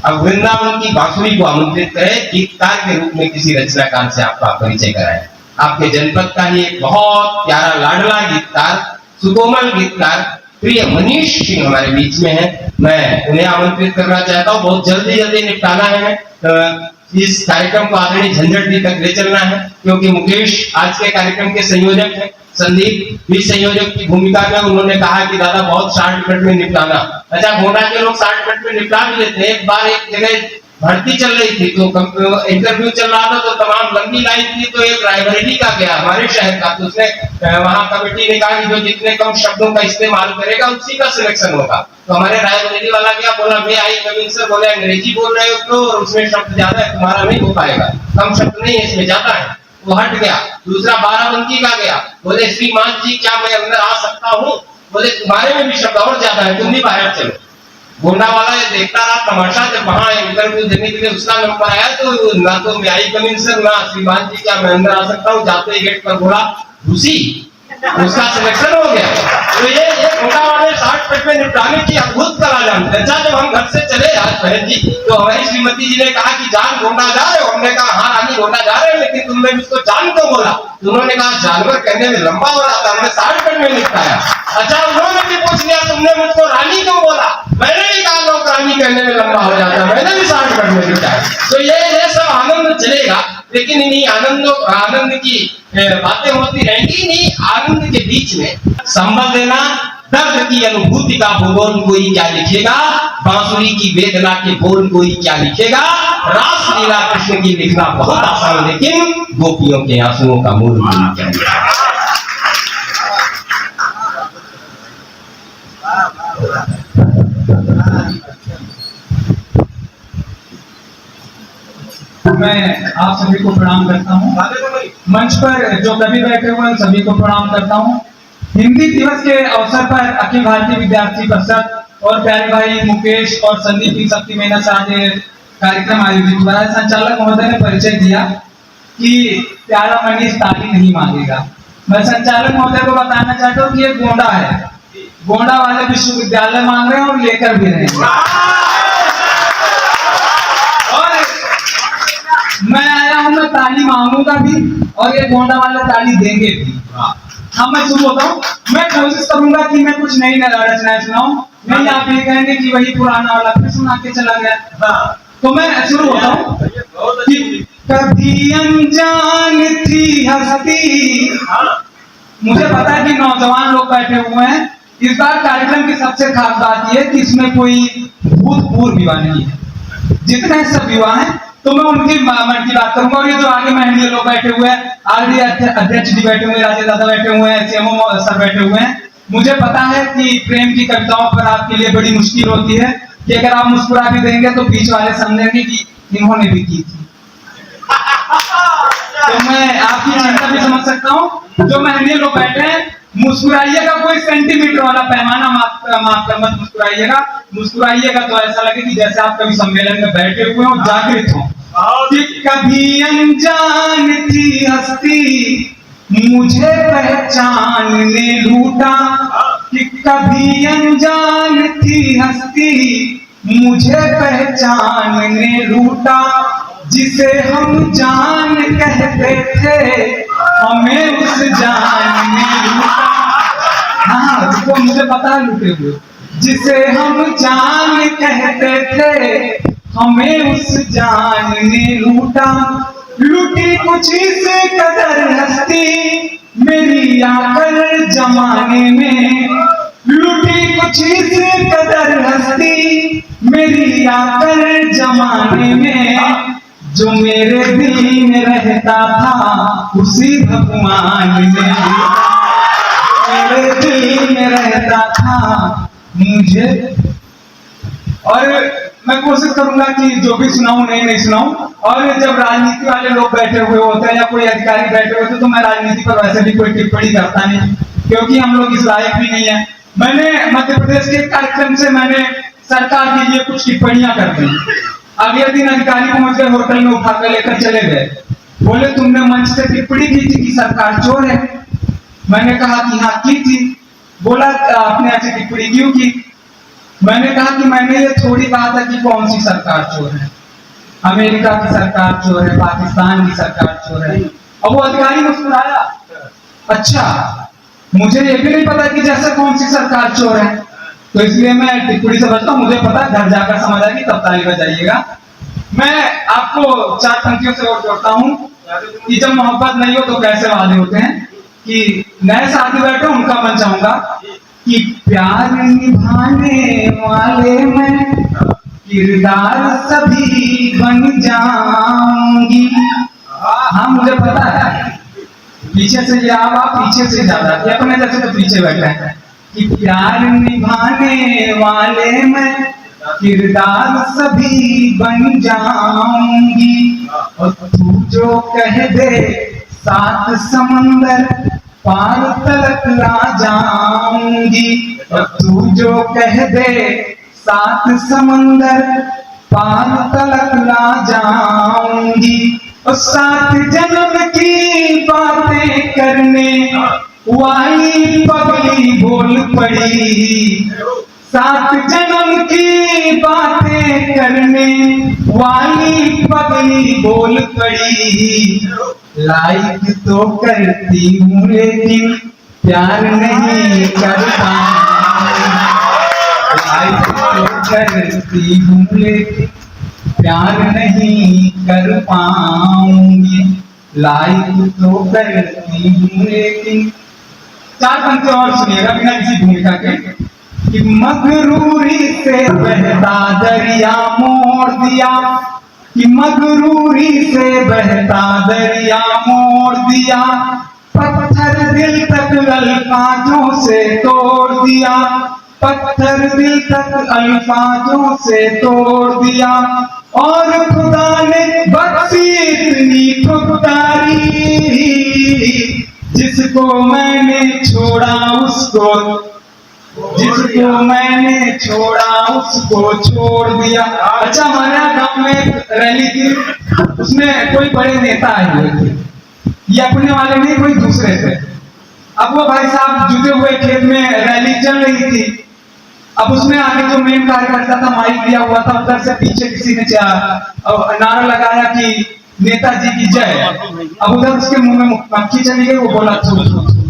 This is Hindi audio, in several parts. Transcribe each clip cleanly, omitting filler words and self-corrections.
अब वृंदावन की बांसुरी को आमंत्रित करें, गीतकार के रूप में किसी रचनाकार से आपका परिचय कराएं। आपके जनपद का ही एक बहुत प्यारा लाडला गीतकार, सुकोमल गीतकार प्रिय मनीष सिंह हमारे बीच में है। मैं उन्हें आमंत्रित करना चाहता हूँ। बहुत जल्दी निपटाना है, इस कार्यक्रम को आदरणीय झंझट जी तक ले चलना है, क्योंकि मुकेश आज के कार्यक्रम के संयोजक हैं। संदीप भी संयोजक की भूमिका में, उन्होंने कहा कि दादा बहुत 60 मिनट में निपटाना। अच्छा, गोंडा के लोग 60 मिनट में निपटा भी लेते हैं। एक बार एक जगह भर्ती चल रही थी, तो इंटरव्यू चल रहा था, तो तमाम लंबी लाइन थी, तो एक रायबरेली का गया हमारे शहर का, तो उसने वहां कमेटी ने कहा कि जो जितने कम शब्दों का इस्तेमाल करेगा उसी का सिलेक्शन होगा। तो हमारे रायबरेली वाला गया, बोला मैं आई कमिंग सर, बोले अंग्रेजी बोल रहे हो तो उसमें शब्द ज्यादा है, तुम्हारा नहीं हो पाएगा, कम शब्द नहीं है इसमें, ज्यादा है। वो हट गया। दूसरा बाराबंकी का गया, बोले श्रीमान जी क्या मैं अंदर आ सकता हूँ? बोले तुम्हारे में भी शब्द और ज्यादा है, तुम भी बाहर चलो। गोंडा वाला ये देखता रहा तमाशा। जब वहां इंटरव्यू देने के लिए उसका नंबर आया, तो ना तो मैं आई कमिंग सर, ना श्रीमान जी क्या मैं अंदर आ सकता हूँ, जाते ही गेट पर बोला घुसी, उसका सिलेक्शन हो गया। तो ये गोंडा वाले 60 मिनट में निपटाने की अद्भुत कला जानते। अच्छा, जब हम घर से चले आज बहन जी, तो हमारी श्रीमती जी ने कहा कि जान गोंडा जा रहे हो? हमने कहा हाँ रानी गोंडा जा रहे हैं, लेकिन तुमने मुझको जान क्यों बोला? तो उन्होंने कहा जानवर कहने में लंबा हो रहा था, हमने 60 मिनट में निपटाया। अच्छा, उन्होंने भी पूछ लिया तुमने मुझको रानी क्यों बोला? मैंने भी कहा लोग रानी कहने में लंबा हो जाता, मैंने भी 60 मिनट में निपटाया। तो ये सब आनंद चलेगा, लेकिन इन्हीं आनंद की बातें होती रहेंगी। इन्हीं आनंद के बीच में संबल देना, दर्द की अनुभूति का भूगोल कोई क्या लिखेगा, बांसुरी की वेदना के बोल कोई क्या लिखेगा, रास लीला कृष्ण की लिखना बहुत आसान, लेकिन गोपियों के आंसुओं का मूल कोई क्या लिखेगा। मैं आप सभी को प्रणाम करता हूँ। मंच पर जो कवि बैठे हुए हैं सभी को प्रणाम करता हूँ। हिंदी दिवस के अवसर पर अखिल भारतीय विद्यार्थी परिषद और प्यारे भाई मुकेश और संदीप की शक्ति मेहनत से आज कार्यक्रम आयोजित हुआ है। संचालक महोदय ने परिचय दिया कि प्यारा मनीष ताली नहीं मांगेगा। मैं संचालक महोदय को बताना चाहता हूँ कि ये गोंडा है, गोंडा वाले विश्वविद्यालय मांग रहे हैं और लेकर भी रहेंगे। मैं आया हूं, मैं ताली मांगूंगा भी और ये गोंडा वाले ताली देंगे भी। हाँ, मैं शुरू होता हूँ। मैं कोशिश करूंगा कि मैं कुछ नई रचनाएं सुनाऊं, नहीं आप ये कहेंगे कि वही पुराना वाला फिर सुना के चला गया। तो मैं शुरू होता हूँ कि कभी अनजान थी हस्ती। मुझे पता है कि नौजवान लोग बैठे हुए हैं। इस बार कार्यक्रम की सबसे खास बात यह कि इसमें कोई भूतपूर्व विवाह नहीं है, जितने सब विवाह हैं तो मैं उनकी मन की बात करूंगा। और ये जो आगे महंगे लोग बैठे हुए हैं, आगे अध्यक्ष जी बैठे हुए हैं, राजे दादा बैठे हुए हैं, सीएमओ सर बैठे हुए हैं। मुझे पता है कि प्रेम की कविताओं पर आपके लिए बड़ी मुश्किल होती है कि अगर आप मुस्कुरा भी देंगे तो बीच वाले समझेंगे कि इन्होंने भी की थी। तो मैं आपकी चिंता भी समझ सकता हूँ। जो महंगे लोग बैठे हैं, मुस्कुराइएगा, कोई सेंटीमीटर वाला पैमाना माप कर मत मुस्कुराइएगा। मुस्कुराइएगा तो ऐसा लगे कि जैसे आप कभी सम्मेलन में बैठे हुए हो, जागृत हो। कि कभी अनजान थी हस्ती मुझे पहचान ने लूटा, कि कभी अनजान थी हस्ती मुझे पहचान ने लूटा, जिसे हम जान कहते थे हमें उस जान ने लूटा। हाँ, तो मुझे पता है लूटे हुए। जिसे हम जान कहते थे हमें उस जान ने लूटा, लूटी कुछ से कदर हस्ती मेरी आकर जमाने में, लूटी कुछ से कदर हस्ती मेरी आकर जमाने में, जो मेरे दिल में रहता था उसी भगवान ने, मेरे दिल में रहता था मुझे। और मैं कोशिश करूंगा कि जो भी सुनाऊं नहीं सुनाऊं। और जब राजनीति वाले लोग बैठे हुए होते हैं या कोई अधिकारी बैठे होते हैं तो मैं राजनीति पर वैसे भी कोई टिप्पणी करता नहीं, क्योंकि हम लोग इस लायक भी नहीं है। मैंने मध्य प्रदेश के कार्यक्रम से मैंने सरकार के लिए कुछ टिप्पणियां कर दी। अगले दिन अधिकारी को मुझे होटल में उठाकर लेकर चले गए, बोले तुमने मंच से टिप्पणी की थी कि सरकार चोर है। मैंने कहा कि हाँ की थी। बोला आपने ऐसी टिप्पणी क्यों की? मैंने कहा कि मैंने ये थोड़ी कहा था कि कौन सी सरकार चोर है, अमेरिका की सरकार चोर है, पाकिस्तान की सरकार चोर है। अब वो अधिकारी मुस्कुराया, अच्छा मुझे ये भी नहीं पता कि जैसे कौन सी सरकार चोर है, तो इसलिए मैं टिप्पणी से बचता हूँ। मुझे पता है, घर जाकर समझ आएगी तब ताली बजाइएगा। मैं आपको 4 पंक्तियों से और जोड़ता हूँ कि जब मोहब्बत नहीं हो तो कैसे वादे होते हैं, कि नए साथी बैठे उनका मन चाहूंगा कि प्यार निभाने वाले मैं किरदार सभी बन जाऊंगी। हाँ मुझे पता है, पीछे से ये आप पीछे से ज्यादा अपने जैसे तो पीछे बैठे हैं कि प्यार निभाने वाले मैं किरदार सभी बन जाऊंगी। और तू जो कह दे 7 समंदर पार तलक ला जाऊंगी। और तू जो कह दे 7 समंदर पार तलक ला जाऊंगी। और 7 जन्म की बातें करने वाली पगली बोल पड़ी। 7 जन्म की बातें करने वाली पगली बोल पड़ी। लाइक तो करती हूँ लेकिन प्यार नहीं करता। लाइक तो करती हूँ लेकिन प्यार नहीं कर पाऊंगी। लाइक तो करती हूँ लेकिन। 4 पंक्ति और सुनिएगा बिना किसी भूमिका के कि मगरूरी से बहता दरिया मोड़ दिया। कि मगरूरी से बहता दरिया मोड़ दिया। पत्थर दिल तक अल्फाजों से तोड़ दिया। पत्थर दिल तक अल्फाजों से तोड़ दिया। और खुदा ने बख्शी इतनी खुददारी, जिसको मैंने छोड़ा उसको, जिसको मैंने छोड़ा उसको छोड़ दिया। अच्छा हमारे गांव में एक रैली थी, उसमें कोई बड़े नेता आए हुए थे, ये अपने वाले नहीं कोई दूसरे थे। अब वो भाई साहब जुटे हुए खेत में रैली चल रही थी। अब उसमें आगे जो मेन कार्यकर्ता था माइक दिया हुआ था, उधर से पीछे किसी ने नारा लगाया कि नेताजी की जय। अब उधर उसके मुंह में मक्खी चली गई, वो बोला थू थू थू।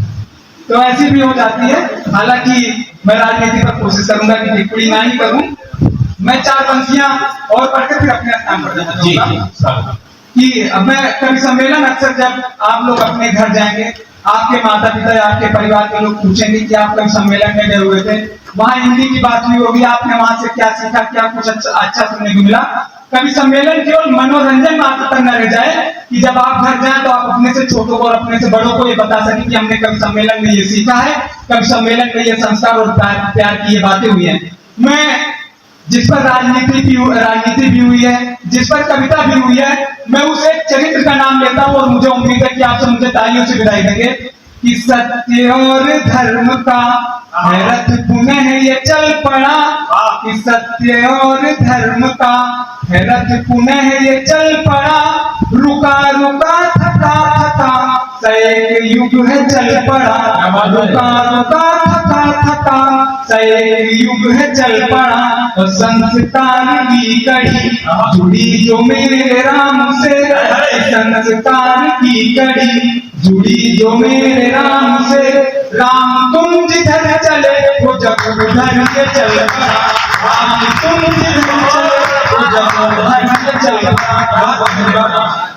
तो ऐसी भी हो जाती है। हालांकि मैं राजनीति पर कोशिश करूंगा कि टिप्पणी ना ही करूं। मैं 4 पंक्तियां और पढ़कर फिर अपने स्थान पर जाना चाहूंगा कि अब मैं कवि सम्मेलन अक्सर जब आप लोग अपने घर जाएंगे, आपके माता पिता या आपके परिवार के लोग पूछेंगे कि आप कवि सम्मेलन में गए हुए थे, वहां हिंदी की बात हुई होगी, आपने वहां से क्या सीखा, क्या कुछ अच्छा सुनने को मिला। कवि सम्मेलन केवल मनोरंजन मात्र तक न रह जाए कि जब आप घर जाएं तो आप अपने से छोटों को और अपने से बड़ों को ये बता सकें कि हमने कवि सम्मेलन में ये सीखा है, कवि सम्मेलन में ये संस्कार और प्यार की ये बातें हुई हैं। मैं जिस पर राजनीति भी हुई है, जिस पर कविता भी हुई है, मैं उस एक चरित्र का नाम लेता हूं और मुझे उम्मीद है कि आप सब मुझे तालियों से विदाई देंगे कि सत्य और धर्म का रथ पुनः ये चल पड़ा। कि सत्य और धर्म का रथ पुनः ये चल पड़ा। रुका रुका थका थका सैक युग है चल पड़ा। रुका रुका थका थका सैक युग है चल पड़ा। और संस्कार की कड़ी जुड़ी जो मेरे राम से। संस्कार की कड़ी जुड़ी जो मेरे राम से। राम तुम जिधर चले वो जब उधर के चल पड़ा। राम तुम जिधर चले वो जब उधर के चल पड़ा।